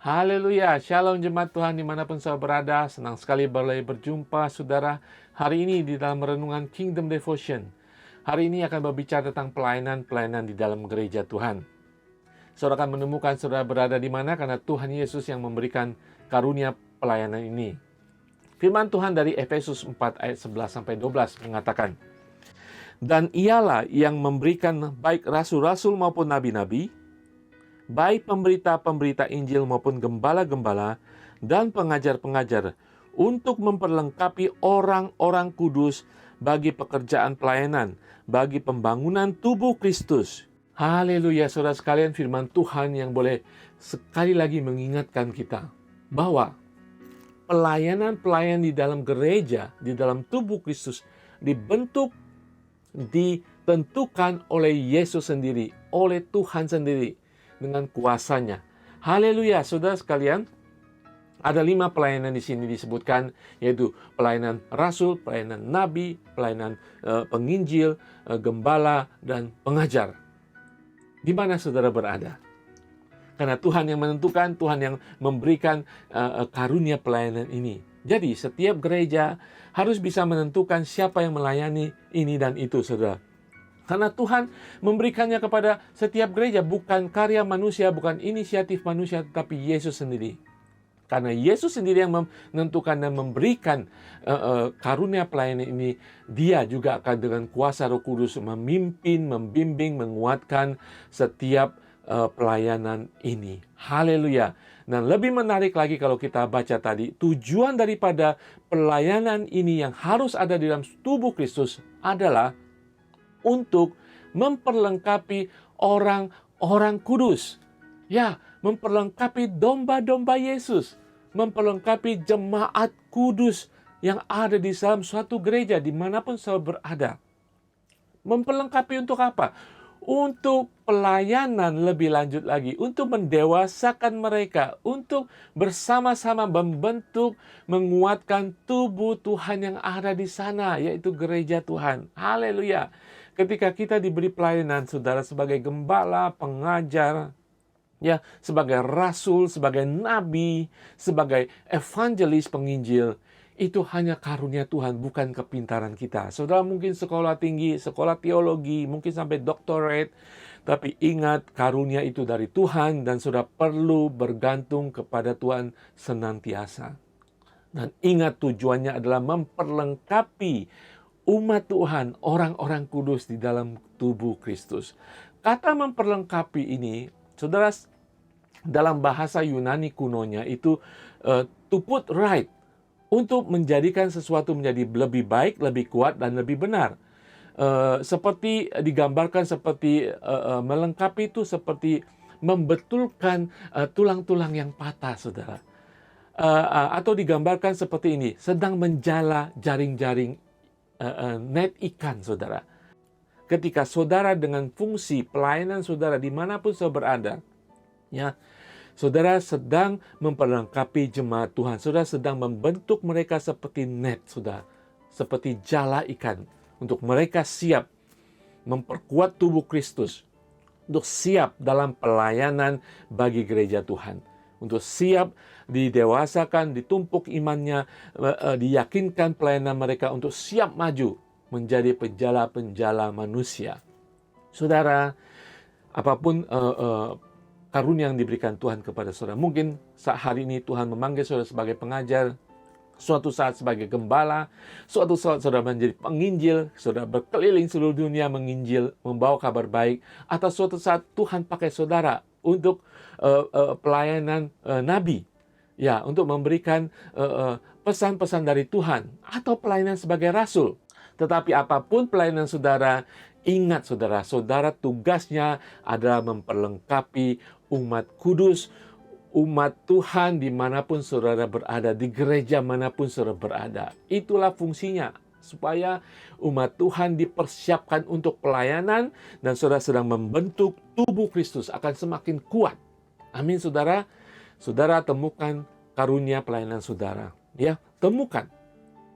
Haleluya, Shalom jemaat Tuhan dimanapun saudara berada. Senang sekali boleh berjumpa saudara hari ini di dalam renungan Kingdom Devotion. Hari ini akan berbicara tentang pelayanan-pelayanan di dalam gereja Tuhan. Saudara akan menemukan saudara berada di mana karena Tuhan Yesus yang memberikan karunia pelayanan ini. Firman Tuhan dari Efesus 4 ayat 11-12 mengatakan, "Dan ialah yang memberikan baik rasul-rasul maupun nabi-nabi, baik pemberita-pemberita Injil maupun gembala-gembala dan pengajar-pengajar untuk memperlengkapi orang-orang kudus bagi pekerjaan pelayanan, bagi pembangunan tubuh Kristus." Haleluya, saudara sekalian, firman Tuhan yang boleh sekali lagi mengingatkan kita bahwa pelayanan-pelayanan di dalam gereja, di dalam tubuh Kristus dibentuk, ditentukan oleh Yesus sendiri, oleh Tuhan sendiri dengan kuasanya. Haleluya, saudara sekalian. Ada 5 pelayanan di sini disebutkan, yaitu pelayanan rasul, pelayanan nabi, pelayanan penginjil, gembala, dan pengajar. Di mana saudara berada? Karena Tuhan yang menentukan, Tuhan yang memberikan karunia pelayanan ini. Jadi setiap gereja harus bisa menentukan siapa yang melayani ini dan itu, saudara. Karena Tuhan memberikannya kepada setiap gereja, bukan karya manusia, bukan inisiatif manusia, tetapi Yesus sendiri. Karena Yesus sendiri yang menentukan dan memberikan karunia pelayanan ini, Dia juga akan dengan kuasa Roh Kudus memimpin, membimbing, menguatkan setiap pelayanan ini. Haleluya. Dan lebih menarik lagi kalau kita baca tadi, tujuan daripada pelayanan ini yang harus ada di dalam tubuh Kristus adalah untuk memperlengkapi orang-orang kudus. Ya, memperlengkapi domba-domba Yesus. Memperlengkapi jemaat kudus yang ada di dalam suatu gereja dimanapun saudara berada. Memperlengkapi untuk apa? Untuk pelayanan lebih lanjut lagi, untuk mendewasakan mereka, untuk bersama-sama membentuk, menguatkan tubuh Tuhan yang ada di sana, yaitu gereja Tuhan. Haleluya. Ketika kita diberi pelayanan, saudara, sebagai gembala, pengajar, ya, sebagai rasul, sebagai nabi, sebagai evangelis, penginjil, itu hanya karunia Tuhan, bukan kepintaran kita. Saudara mungkin sekolah tinggi, sekolah teologi, mungkin sampai doktorat, tapi ingat karunia itu dari Tuhan dan saudara perlu bergantung kepada Tuhan senantiasa. Dan ingat tujuannya adalah memperlengkapi umat Tuhan, orang-orang kudus di dalam tubuh Kristus. Kata memperlengkapi ini, saudara, dalam bahasa Yunani kunonya itu to put right, untuk menjadikan sesuatu menjadi lebih baik, lebih kuat, dan lebih benar. Seperti digambarkan seperti melengkapi itu seperti membetulkan tulang-tulang yang patah, saudara. Atau digambarkan seperti ini, sedang menjala jaring-jaring net ikan, saudara. Ketika saudara dengan fungsi pelayanan saudara dimanapun saudara berada, ya, saudara sedang memperlengkapi jemaat Tuhan. Saudara sedang membentuk mereka seperti net, saudara, seperti jala ikan, untuk mereka siap memperkuat tubuh Kristus, untuk siap dalam pelayanan bagi gereja Tuhan, untuk siap didewasakan, ditumpuk imannya, diyakinkan pelayanan mereka untuk siap maju menjadi penjala-penjala manusia. Saudara, apapun karunia yang diberikan Tuhan kepada saudara, mungkin saat hari ini Tuhan memanggil saudara sebagai pengajar, suatu saat sebagai gembala, suatu saat saudara menjadi penginjil, saudara berkeliling seluruh dunia menginjil, membawa kabar baik, atau suatu saat Tuhan pakai saudara untuk pelayanan nabi, ya, untuk memberikan pesan-pesan dari Tuhan, atau pelayanan sebagai rasul. Tetapi apapun pelayanan saudara, ingat saudara, saudara tugasnya adalah memperlengkapi umat kudus, umat Tuhan dimanapun saudara berada, di gereja manapun saudara berada. Itulah fungsinya, supaya umat Tuhan dipersiapkan untuk pelayanan, dan saudara sedang membentuk tubuh Kristus akan semakin kuat. Amin, saudara. Saudara temukan karunia pelayanan saudara, ya, temukan.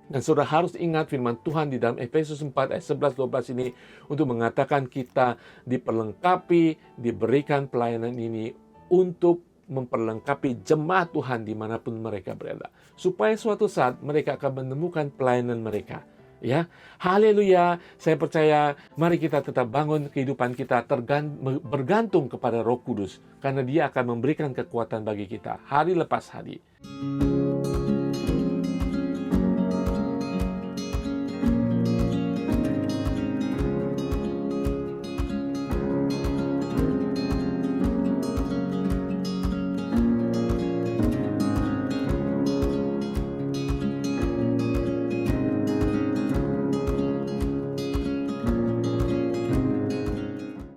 Dan saudara harus ingat firman Tuhan di dalam Efesus 4 ayat 11-12 ini untuk mengatakan kita diperlengkapi, diberikan pelayanan ini untuk memperlengkapi jemaat Tuhan dimanapun mereka berada. Supaya suatu saat mereka akan menemukan pelayanan mereka. Ya, haleluya. Saya percaya mari kita tetap bangun kehidupan kita bergantung kepada Roh Kudus. Karena Dia akan memberikan kekuatan bagi kita hari lepas hari.